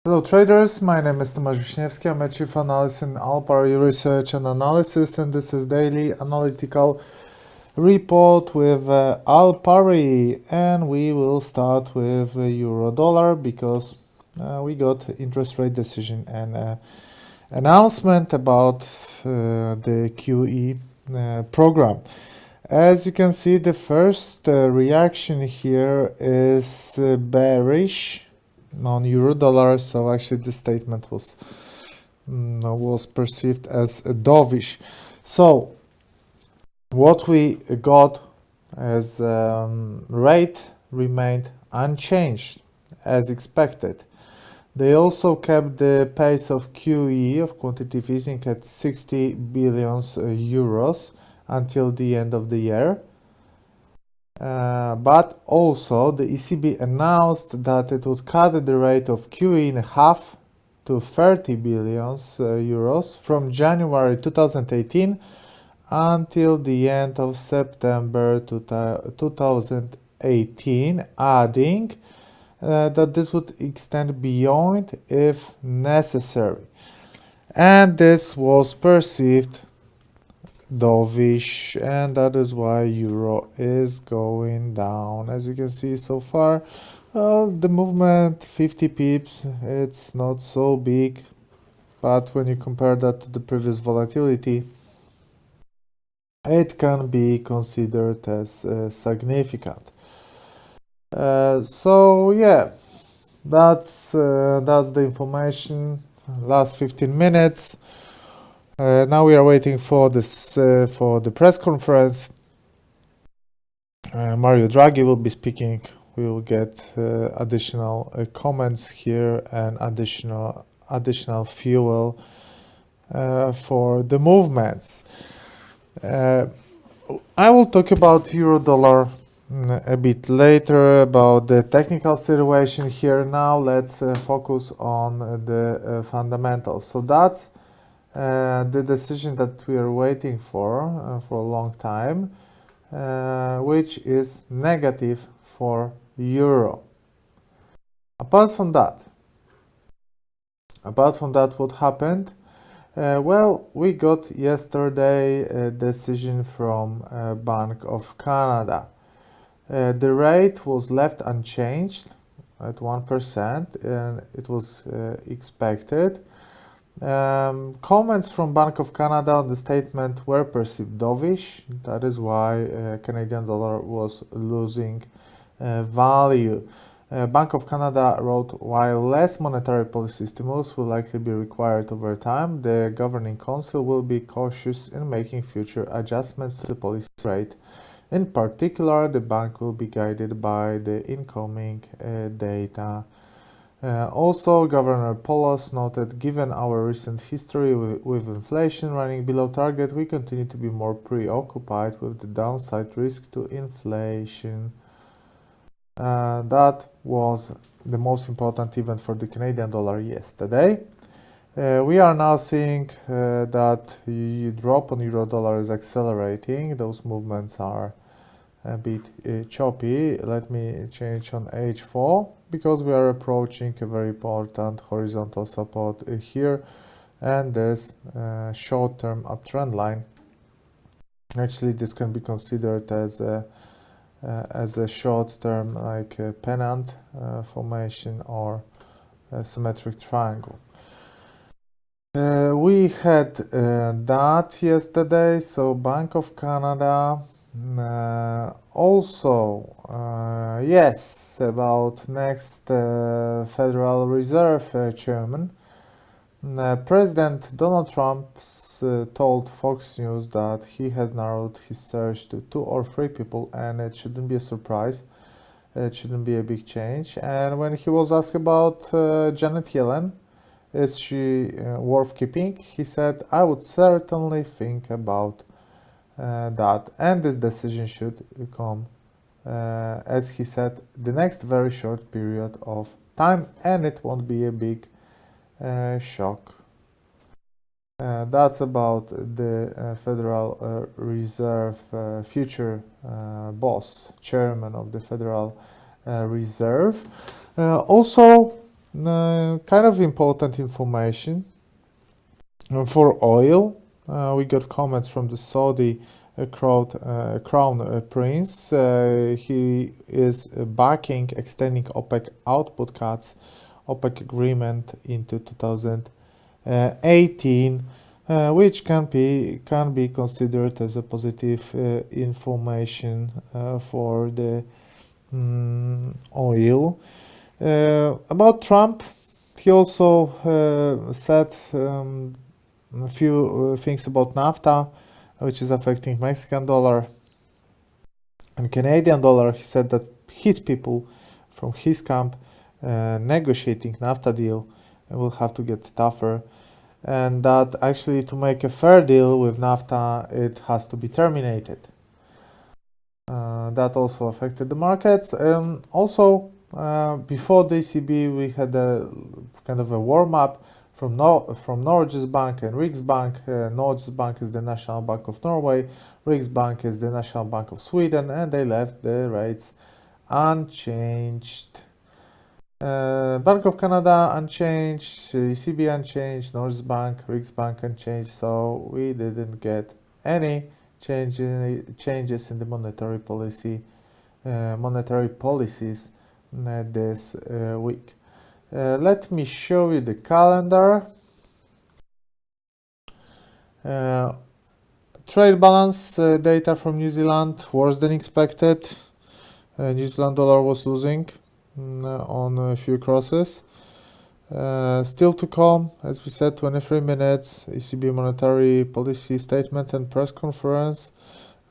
Hello traders, my name is Tomasz Wiśniewski. I'm a Chief Analyst in Alpari Research and Analysis, and this is Daily Analytical Report with Alpari. And we will start with Euro Dollar because we got interest rate decision and announcement about the QE program. As you can see, the first reaction here is bearish on euro dollar, so actually this statement was perceived as dovish. So what we got as rate remained unchanged as expected. They also kept the pace of QE, of quantitative easing, at 60 billion euros until the end of the year. But also the ECB announced that it would cut the rate of QE in half to 30 billion euros from January 2018 until the end of September 2018, adding that this would extend beyond if necessary. And this was perceived dovish, and that is why euro is going down. As you can see so far, the movement 50 pips, it's not so big, but when you compare that to the previous volatility, it can be considered as significant. So yeah, that's the information. Last 15 minutes. Now we are waiting for this for the press conference. Mario Draghi will be speaking. We will get additional comments here and additional fuel for the movements. I will talk about euro dollar a bit later, about the technical situation here. Now let's focus on the fundamentals. So that's the decision that we are waiting for a long time, which is negative for euro. Apart from that, what happened? Well, we got yesterday a decision from Bank of Canada. The rate was left unchanged at 1%, and it was expected. Comments from Bank of Canada on the statement were perceived dovish. That is why Canadian dollar was losing value. Bank of Canada wrote, while less monetary policy stimulus will likely be required over time, the Governing Council will be cautious in making future adjustments to the policy rate. In particular, the bank will be guided by the incoming data. Also, Governor Polos noted, given our recent history with inflation running below target, we continue to be more preoccupied with the downside risk to inflation. That was the most important event for the Canadian dollar yesterday. We are now seeing that the drop on euro dollar is accelerating. Those movements are a bit choppy. Let me change on H4 because we are approaching a very important horizontal support here, and this short-term uptrend line. Actually, this can be considered as a short-term, like a pennant formation or a symmetric triangle. We had that yesterday. So Bank of Canada. Also, yes, about next Federal Reserve chairman. President Donald Trump told Fox News that he has narrowed his search to 2 or 3 people, and it shouldn't be a surprise. It shouldn't be a big change. And when he was asked about Janet Yellen, is she worth keeping, he said, I would certainly think about that, and this decision should come, as he said, the next very short period of time, and it won't be a big shock. That's about the Federal Reserve future boss, chairman of the Federal Reserve. Also, kind of important information. For oil, we got comments from the Saudi crown prince. He is backing extending OPEC output cuts, OPEC agreement into 2018, which can be considered as a positive information for the oil. About Trump, he also said a few things about NAFTA, which is affecting Mexican dollar and Canadian dollar. He said that his people from his camp negotiating NAFTA deal will have to get tougher, and that actually to make a fair deal with NAFTA, it has to be terminated. That also affected the markets. Also, before the ECB, we had a kind of a warm-up from Norges Bank and Riksbank. Norges Bank is the National Bank of Norway, Riksbank is the National Bank of Sweden, and they left the rates unchanged. Bank of Canada unchanged, ECB unchanged, Norges Bank, Riksbank unchanged, so we didn't get any changes in the monetary policies this week. Let me show you the calendar. Trade balance data from New Zealand, worse than expected. New Zealand dollar was losing on a few crosses. Still to come, as we said, 23 minutes, ECB monetary policy statement and press conference.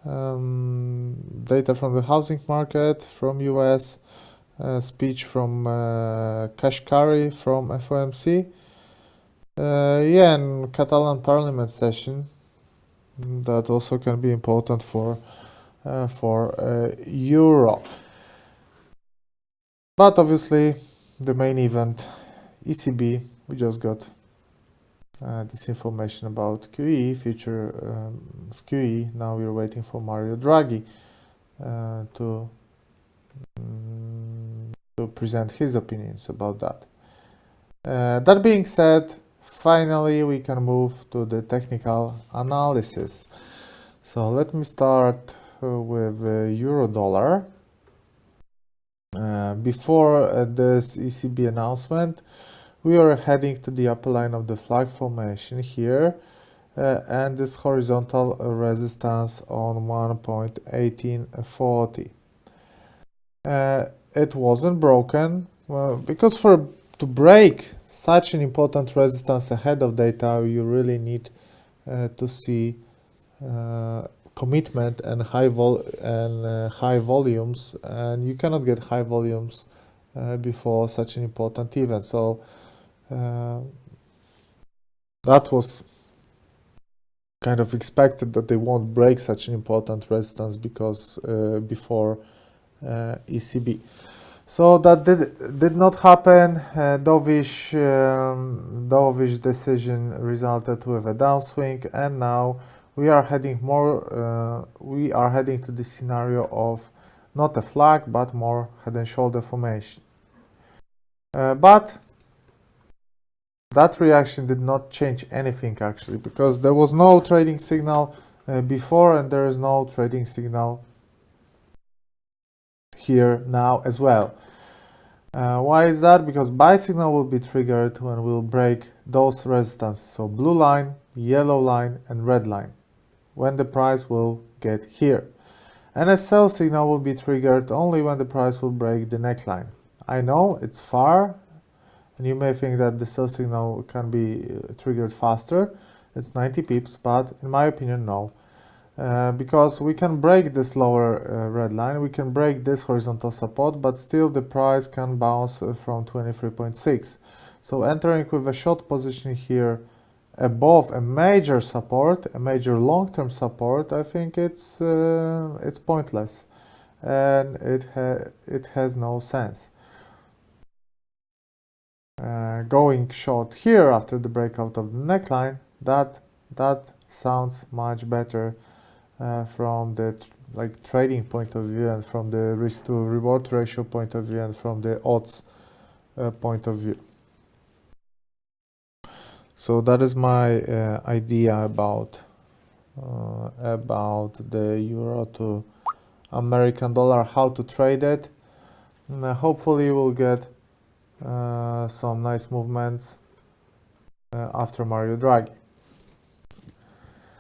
Data from the housing market from US. Speech from Kashkari from FOMC. And Catalan parliament session. That also can be important for euro. But obviously, the main event, ECB, we just got this information about QE, future of QE. Now we're waiting for Mario Draghi to present his opinions about that. That being said, finally we can move to the technical analysis. So let me start with euro dollar. Before this ECB announcement, we are heading to the upper line of the flag formation here, and this horizontal resistance on 1.1840. It wasn't broken, because to break such an important resistance ahead of data, you really need to see commitment and high volumes, and you cannot get high volumes before such an important event. So that was kind of expected that they won't break such an important resistance because before ECB. So that did not happen. Dovish decision resulted with a downswing, and now we are heading to the scenario of not a flag but more head and shoulder formation. But that reaction did not change anything actually, because there was no trading signal before, and there is no trading signal here now as well. Why is that? Because buy signal will be triggered when we'll break those resistances, so blue line, yellow line and red line, when the price will get here. And a sell signal will be triggered only when the price will break the neckline. I know it's far, and you may think that the sell signal can be triggered faster. It's 90 pips, but in my opinion, no. Because we can break this lower red line, we can break this horizontal support, but still the price can bounce from 23.6. So entering with a short position here above a major support, a major long-term support, I think it's pointless, and it has no sense. Going short here after the breakout of the neckline, that sounds much better from the trading point of view, and from the risk to reward ratio point of view, and from the odds point of view. So that is my idea about the euro to American dollar, how to trade it. And hopefully we'll get some nice movements after Mario Draghi.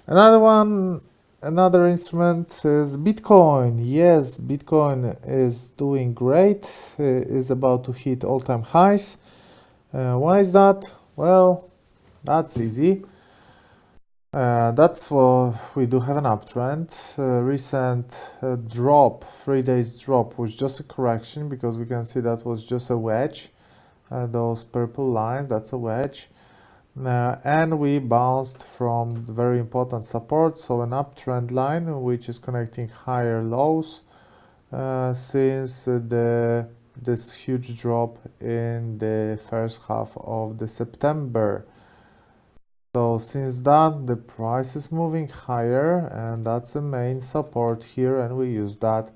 Another instrument is Bitcoin. Yes, Bitcoin is doing great, is about to hit all-time highs. Why is that? Well, that's easy. That's what we do have an uptrend. Recent drop, 3 days drop, was just a correction because we can see that was just a wedge. Those purple lines, that's a wedge. And we bounced from very important support, so an uptrend line which is connecting higher lows since this huge drop in the first half of the September. So since that, the price is moving higher, and that's the main support here, and we use that.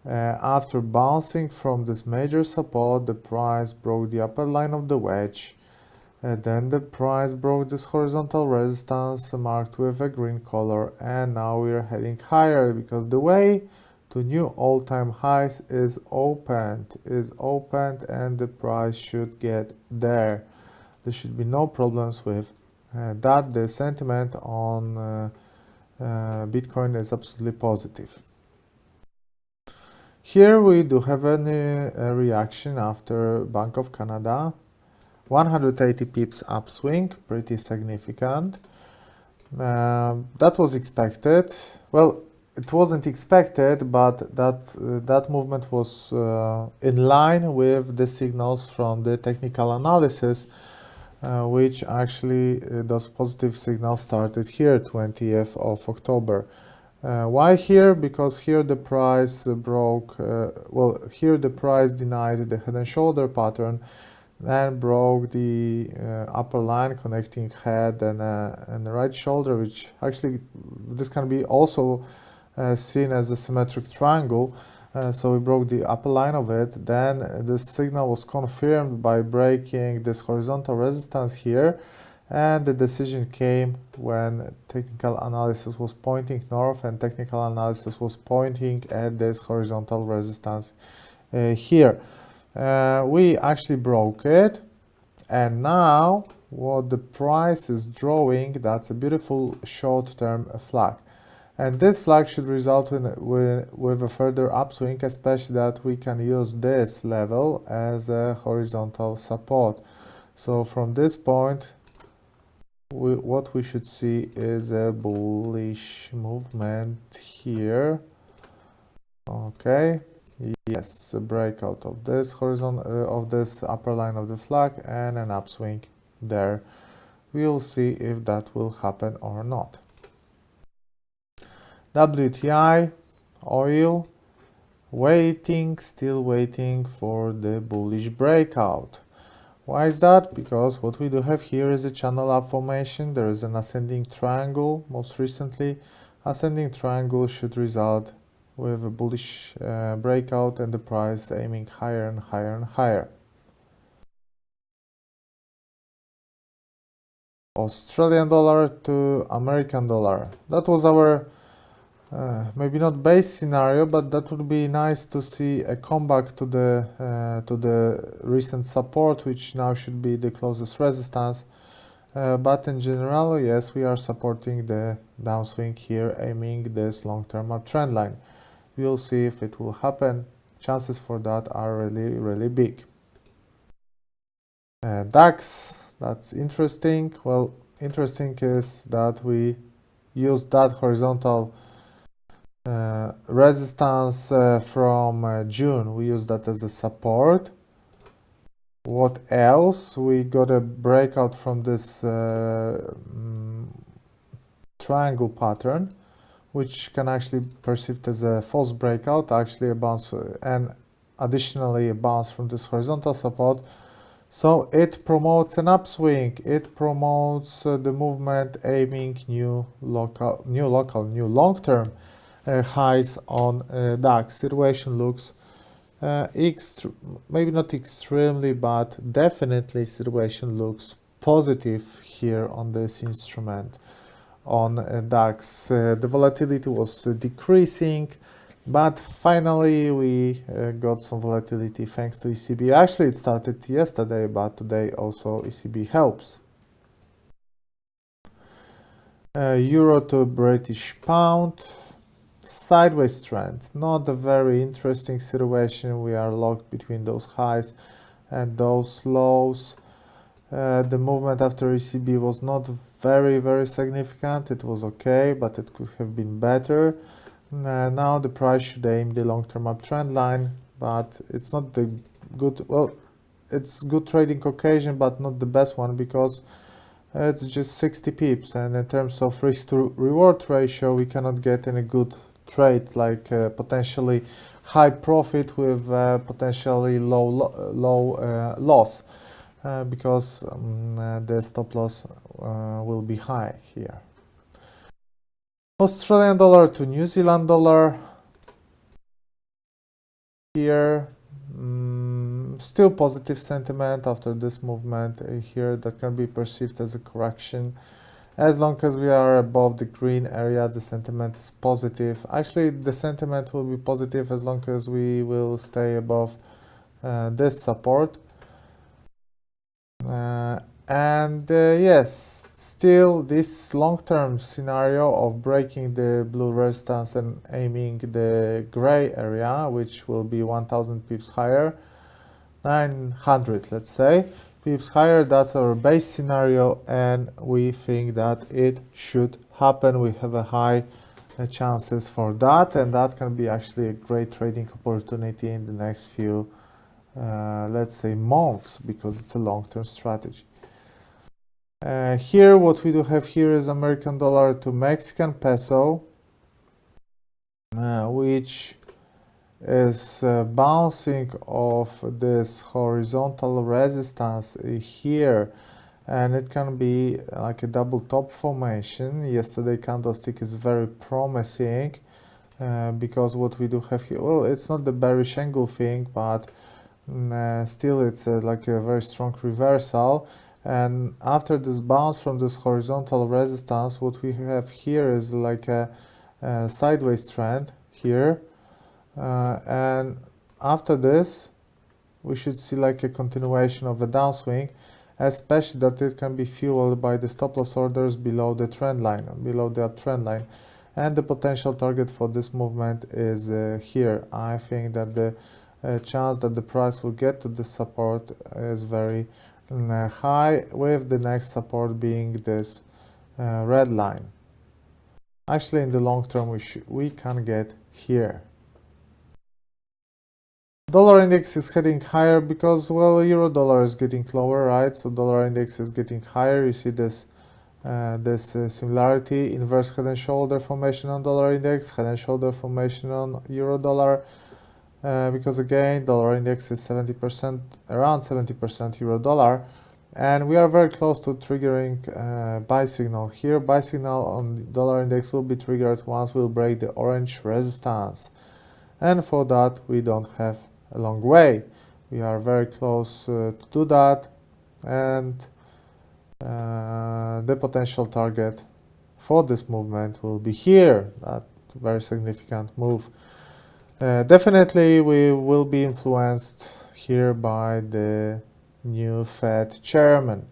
After bouncing from this major support, the price broke the upper line of the wedge. Then the price broke this horizontal resistance marked with a green color, and now we are heading higher because the way to new all-time highs is opened, and the price should get there. There should be no problems with that. The sentiment on Bitcoin is absolutely positive. Here we do have a reaction after Bank of Canada. 180 pips upswing, pretty significant. That was expected. Well, it wasn't expected, but that movement was in line with the signals from the technical analysis, which actually those positive signals started here, 20th of October. Why here? Because here the price broke, here the price denied the head and shoulder pattern and broke the upper line connecting head and the right shoulder, which actually this can be also seen as a symmetric triangle. So we broke the upper line of it. Then this signal was confirmed by breaking this horizontal resistance here, and the decision came when technical analysis was pointing north and technical analysis was pointing at this horizontal resistance here. We actually broke it, and now what the price is drawing, that's a beautiful short-term flag, and this flag should result with a further upswing, especially that we can use this level as a horizontal support. So from this point what we should see is a bullish movement here. Okay, yes, a breakout of this horizontal of this upper line of the flag and an upswing there. We'll see if that will happen or not. WTI, oil, still waiting for the bullish breakout. Why is that? Because what we do have here is a channel up formation. There is an ascending triangle. Most recently, ascending triangle should result with a bullish breakout and the price aiming higher and higher and higher. Australian dollar to American dollar. That was our maybe not base scenario, but that would be nice to see a comeback to the recent support, which now should be the closest resistance. But in general, yes, we are supporting the downswing here, aiming this long-term uptrend line. We'll see if it will happen. Chances for that are really big. DAX, that's interesting. Well, interesting is that we use that horizontal resistance from June. We use that as a support. What else? We got a breakout from this triangle pattern, which can actually be perceived as a false breakout, actually a bounce, and additionally a bounce from this horizontal support. So it promotes an upswing. It promotes the movement aiming new long-term highs on DAX. Situation looks maybe not extremely, but definitely situation looks positive here on this instrument on DAX. The volatility was decreasing, but finally we got some volatility thanks to ECB. Actually, it started yesterday, but today also ECB helps. Euro to British pound, sideways trend. Not a very interesting situation. We are locked between those highs and those lows. The movement after ECB was not very significant. It was okay, but it could have been better. Now the price should aim the long-term uptrend line, but it's not the good, well, it's good trading occasion, but not the best one, because it's just 60 pips, and in terms of risk to reward ratio, we cannot get any good trade, like potentially high profit with potentially low loss, because the stop loss will be high here. Australian dollar to New Zealand dollar. Here, still positive sentiment after this movement here that can be perceived as a correction. As long as we are above the green area, the sentiment is positive. Actually, the sentiment will be positive as long as we will stay above this support. Yes, still this long-term scenario of breaking the blue resistance and aiming the gray area, which will be 1000 pips higher, 900, let's say, pips higher, that's our base scenario, and we think that it should happen. We have a high chances for that, and that can be actually a great trading opportunity in the next few let's say months, because it's a long-term strategy. Here what we do have here is American dollar to Mexican peso, which is bouncing off this horizontal resistance here, and it can be like a double top formation. Yesterday candlestick is very promising, because what we do have here, well, it's not the bearish angle thing, but still it's like a very strong reversal. And after this bounce from this horizontal resistance, what we have here is like a sideways trend here, and after this we should see like a continuation of a downswing, especially that it can be fueled by the stop loss orders below the trend line, below the uptrend line. And the potential target for this movement is here. I think that the chance that the price will get to this support is very high, with the next support being this red line. Actually, in the long term, we can get here. Dollar index is heading higher because, well, euro dollar is getting lower, right? So dollar index is getting higher. You see this similarity, inverse head and shoulder formation on dollar index, head and shoulder formation on euro dollar. Because again, dollar index is 70%, around 70% euro dollar, and we are very close to triggering buy signal here. Buy signal on dollar index will be triggered once we'll break the orange resistance, and for that we don't have a long way. We are very close to do that, and the potential target for this movement will be here. That very significant move. Definitely we will be influenced here by the new Fed chairman.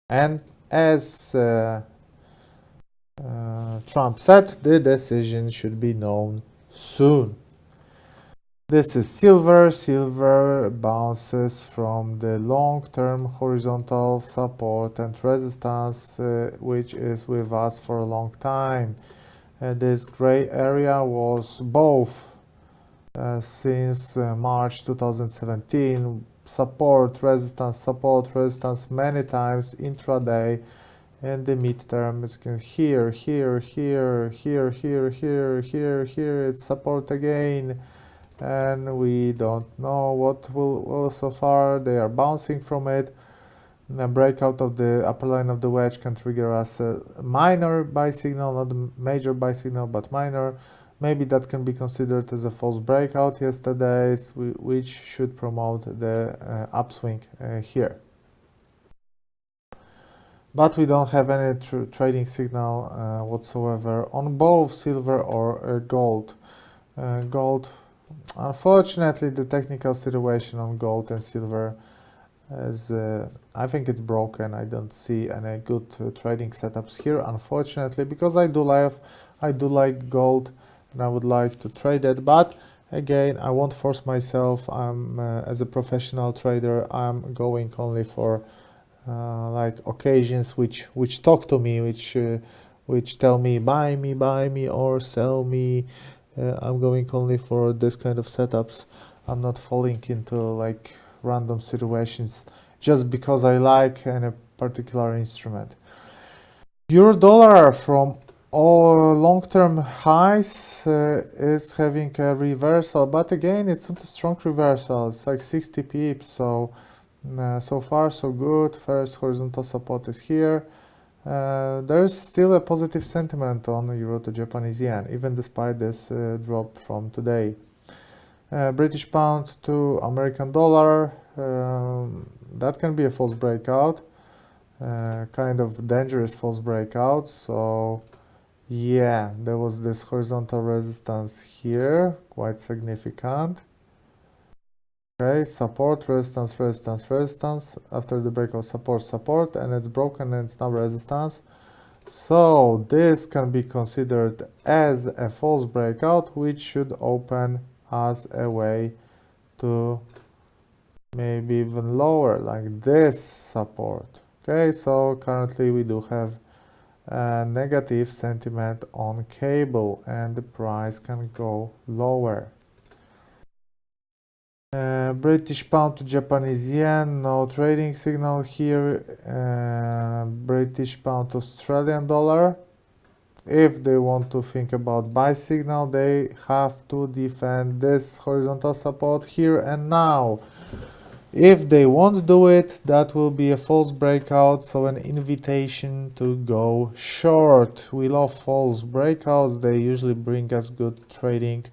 And as Trump said, the decision should be known soon. This is silver. Silver bounces from the long-term horizontal support and resistance, which is with us for a long time. This gray area was both since March 2017, support, resistance many times intraday, and the midterm is here, it's support again, and we don't know what will, well, so far they are bouncing from it. A breakout of the upper line of the wedge can trigger us a minor buy signal, not a major buy signal, but minor. Maybe that can be considered as a false breakout yesterday, which should promote the upswing here. but we don't have any trading signal whatsoever on both silver or gold. Gold, unfortunately, the technical situation on gold and silver is, I think it's broken. I don't see any good trading setups here, unfortunately, because I do like gold and I would like to trade it, but again, I won't force myself. I'm as a professional trader, I'm going only for like occasions which talk to me, which tell me buy me or sell me. I'm going only for this kind of setups. I'm not falling into like random situations just because I like any particular instrument. Euro dollar from all long-term highs is having a reversal, but again, it's not a strong reversal. It's like 60 pips, so so far so good. First horizontal support is here. There's still a positive sentiment on euro to Japanese yen, even despite this drop from today. British pound to American dollar, that can be a false breakout, kind of dangerous false breakout. So yeah, there was this horizontal resistance here, quite significant. Okay, support, resistance, resistance, resistance. After the breakout, support, support, and it's broken and it's now resistance. So this can be considered as a false breakout, which should open as a way to maybe even lower, like this support. Okay, so currently we do have a negative sentiment on cable and the price can go lower. British pound to Japanese yen, no trading signal here. British pound to Australian dollar. If they want to think about buy signal, they have to defend this horizontal support here and now. If they won't do it, that will be a false breakout, so an invitation to go short. We love false breakouts, they usually bring us good trading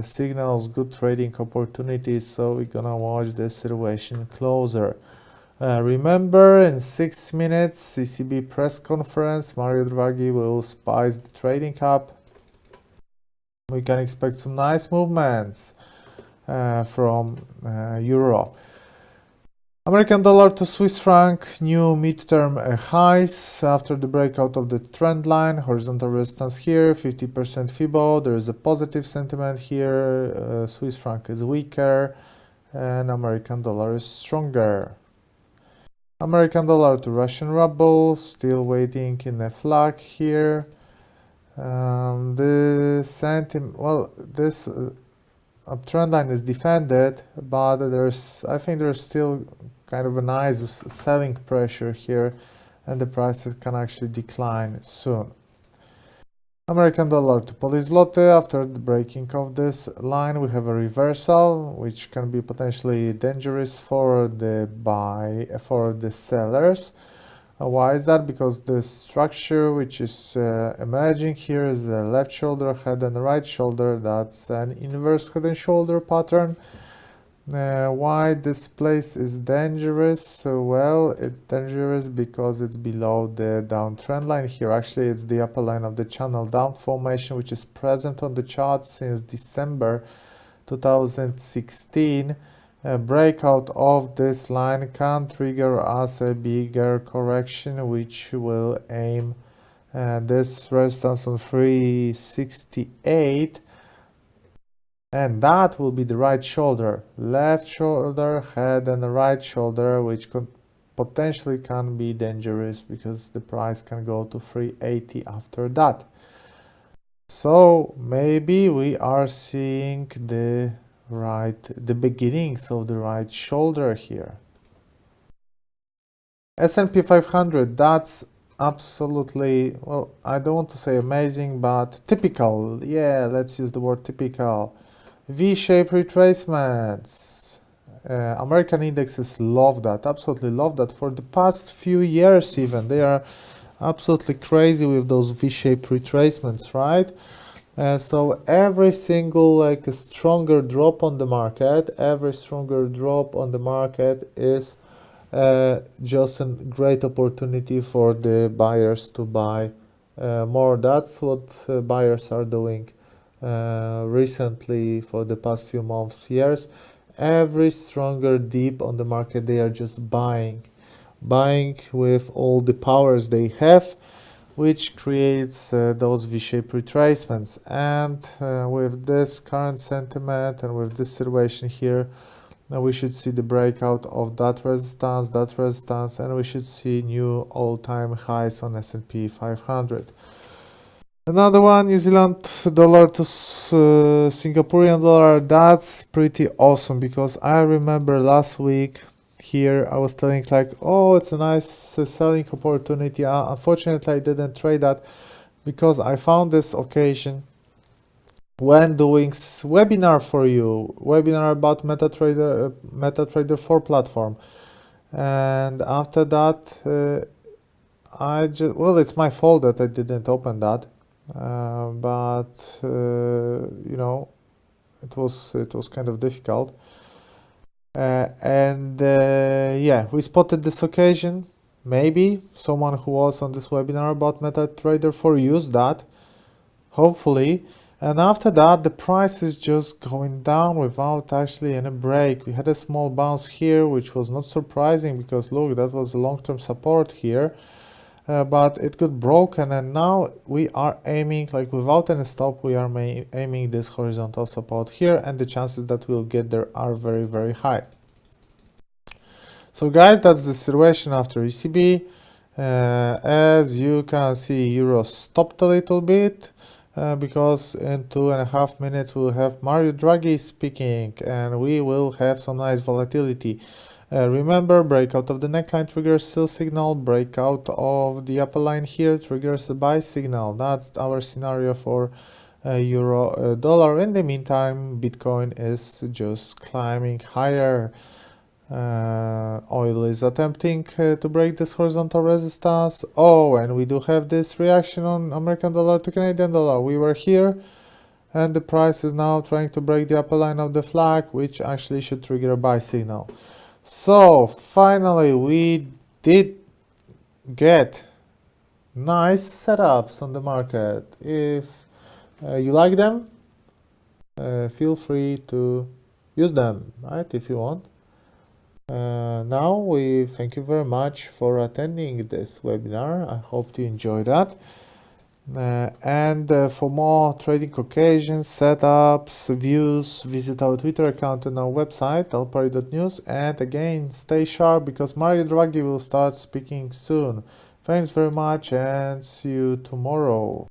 signals, good trading opportunities, so we're gonna watch this situation closer. Remember, in 6 minutes, ECB press conference, Mario Draghi will spice the trading up. We can expect some nice movements from euro. American dollar to Swiss franc, new midterm highs after the breakout of the trend line, horizontal resistance here, 50% FIBO, there is a positive sentiment here, Swiss franc is weaker and American dollar is stronger. American dollar to Russian ruble, still waiting in a flag here. This uptrend line is defended, but I think there's still kind of a nice selling pressure here and the prices can actually decline soon. American dollar to Polish zloty, after the breaking of this line we have a reversal which can be potentially dangerous for the sellers. Why is that? Because the structure which is emerging here is a left shoulder, head and right shoulder. That's an inverse head and shoulder pattern. Why this place is dangerous? Well, it's dangerous because it's below the downtrend line here. Actually, it's the upper line of the channel down formation, which is present on the chart since December 2016. A breakout of this line can trigger us a bigger correction, which will aim this resistance on 368. And that will be the right shoulder, left shoulder, head and the right shoulder, which potentially can be dangerous because the price can go to 380 after that. So maybe we are seeing the beginnings of the right shoulder here. S&P 500, that's absolutely, well, I don't want to say amazing, but typical. Yeah, let's use the word typical. V-shaped retracements. American indexes love that, absolutely love that. For the past few years even, they are absolutely crazy with those V-shaped retracements, right? So every single a stronger drop on the market, is just a great opportunity for the buyers to buy more. That's what buyers are doing recently for the past few months, years. Every stronger dip on the market, they are just buying with all the powers they have, which creates those V-shaped retracements. And with this current sentiment and with this situation here, now we should see the breakout of that resistance, and we should see new all-time highs on S&P 500. Another one, New Zealand dollar to Singaporean dollar. That's pretty awesome, because I remember last week here I was telling like, oh, it's a nice selling opportunity. Unfortunately, I didn't trade that because I found this occasion when doing webinar about MetaTrader 4 platform. And after that, it's my fault that I didn't open that. But you know, it was kind of difficult. Yeah, we spotted this occasion. Maybe someone who was on this webinar about MetaTrader 4 used that, hopefully. And after that, the price is just going down without actually any break. We had a small bounce here, which was not surprising because look, that was a long-term support here. But it got broken, and now we are aiming, like without any stop, we are aiming this horizontal support here, and the chances that we'll get there are very, very high. So guys, that's the situation after ECB. As you can see, euro stopped a little bit because in 2.5 minutes we'll have Mario Draghi speaking, and we will have some nice volatility. Remember, breakout of the neckline triggers sell signal, breakout of the upper line here triggers a buy signal. That's our scenario for euro dollar. In the meantime, Bitcoin is just climbing higher. Oil is attempting to break this horizontal resistance. Oh, and we do have this reaction on American dollar to Canadian dollar. We were here, and the price is now trying to break the upper line of the flag, which actually should trigger a buy signal. So finally we did get nice setups on the market. If you like them, feel free to use them, right, if you want. Now we thank you very much for attending this webinar. I hope you enjoyed that. And for more trading occasions, setups, views, visit our Twitter account and our website, alpari.news. And again, stay sharp because Mario Draghi will start speaking soon. Thanks very much and see you tomorrow.